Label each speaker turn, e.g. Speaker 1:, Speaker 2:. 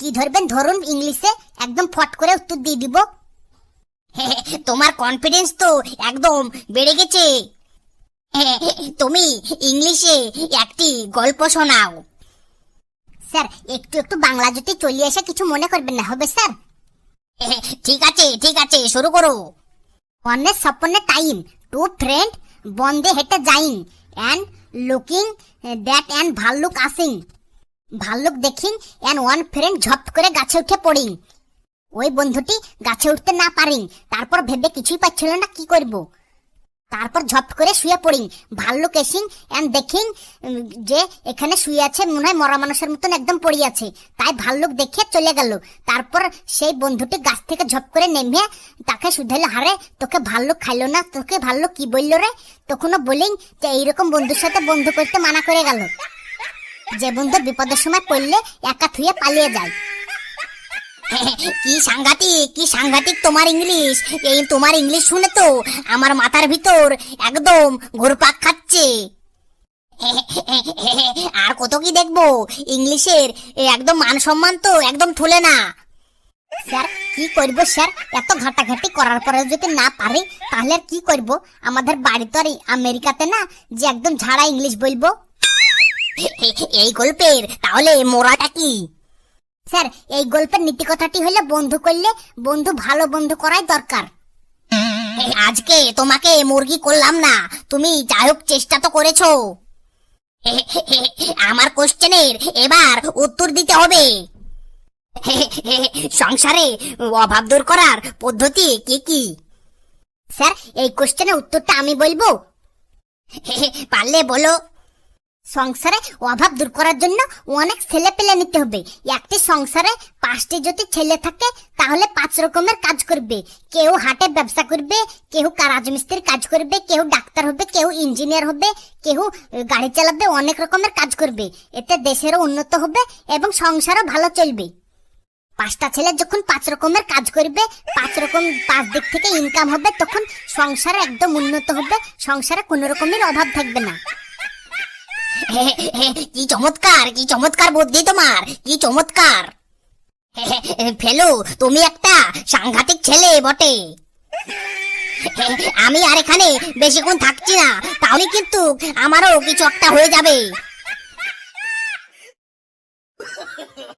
Speaker 1: কি ধরবেন ধরুন, ইংলিশে একদম ফট করে উত্তর দিয়ে দিব। তোমার কনফিডেন্স তো একদম বেড়ে গেছে। তুমি ইংলিশে একটি গল্প শোনাও। স্যার একটু একটু বাংলা যদি চলে আসে কিছু মনে করবেন না, হবে স্যার? ঠিক আছে ঠিক আছে, শুরু করো। Once upon a time, two friends বন্দে হেঁটে যাইন and looking that and ভাল্লুক আসিং। ভাল্লুক দেখিং and one friend ঝপ করে গাছে উঠে পড়িং। ওই বন্ধুটি গাছে উঠতে না পারিং, তারপর ভেবে কিছুই পাচ্ছিল না কি করব। তারপর ঝপ করে শুয়ে পড়িং। ভাল্লুক এসিং এন্ড দেখিং যে এখানে শুয়ে আছে, মনে হয় মরা মানুষের মতন একদম পড়ে আছে। তাই ভাল্লুক দেখে চলে গেল। তারপর সেই বন্ধুটি গাছ থেকে ঝপ করে নেমে তাকে শুধাইল, হারে তোকে ভাল্লুক খাইলো না? তোকে ভাল্লুক কি বললো রে? তখনও বলিং যে এইরকম বন্ধুর সাথে বন্ধু করতে মানা করে গেল, যে বন্ধু বিপদের সময় পড়লে একা থুয়ে পালিয়ে যায়। কি সাংঘাতিক কি সাংঘাতিক তোমার ইংলিশ! এই তোমার ইংলিশ শুনে তো আমার মাথার ভিতর একদম ঘুরপাক খাচ্ছে। আর কত কি দেখবো ইংলিশের, একদম মান সম্মান তো একদম থলে না। স্যার কি করবো স্যার, এত ঘাটাঘাটি করার পরে যদি না পারি তাহলে আর কি করবো? আমাদের বাড়ি তো আর আমেরিকাতে না যে একদম ঝাড়া ইংলিশ বলবো। এই গল্পের তাহলে মোরাটা কি? স্যার এই গল্পের নীতি কথাটি হলো, বন্ধু করলে বন্ধু ভালো বন্ধু করাই দরকার। আজকে তোমাকে মুরগি করলাম না, তুমি যাই হোক চেষ্টা তো করেছো। আমার কোশ্চেনের এবার উত্তর দিতে হবে। সংসারে অভাব দূর করার পদ্ধতি কি কি? স্যার এই কোশ্চেনের উত্তরটা আমি বলবো, পারলে বলো। সংসারে অভাব দূর করার জন্য অনেক ছেলে পেলে নিতে হবে। একটি সংসারে 5টি যদি ছেলে থাকে তাহলে 5 রকমের কাজ করবে। কেউ হাটে ব্যবসা করবে, কেউ রাজমিস্ত্রির কাজ করবে, কেউ ডাক্তার হবে, কেউ ইঞ্জিনিয়ার হবে, কেউ গাড়ি চালাবে, অনেক রকমের কাজ করবে। এতে দেশেরও উন্নত হবে এবং সংসারও ভালো চলবে। 5টা ছেলে যখন 5 রকমের কাজ করবে, 5 দিক থেকে ইনকাম হবে, তখন সংসার একদম উন্নত হবে, সংসারে কোনো রকমের অভাব থাকবে না। কি চমৎকার কি চমৎকার বুদ্ধি তোমার, কি চমৎকার। ফেলু তুমি একটা সাংঘাতিক ছেলে বটে। আমি আর এখানে বেশিক্ষণ থাকছি না, তাহলে কিন্তু আমারও কিছু একটা হয়ে যাবে।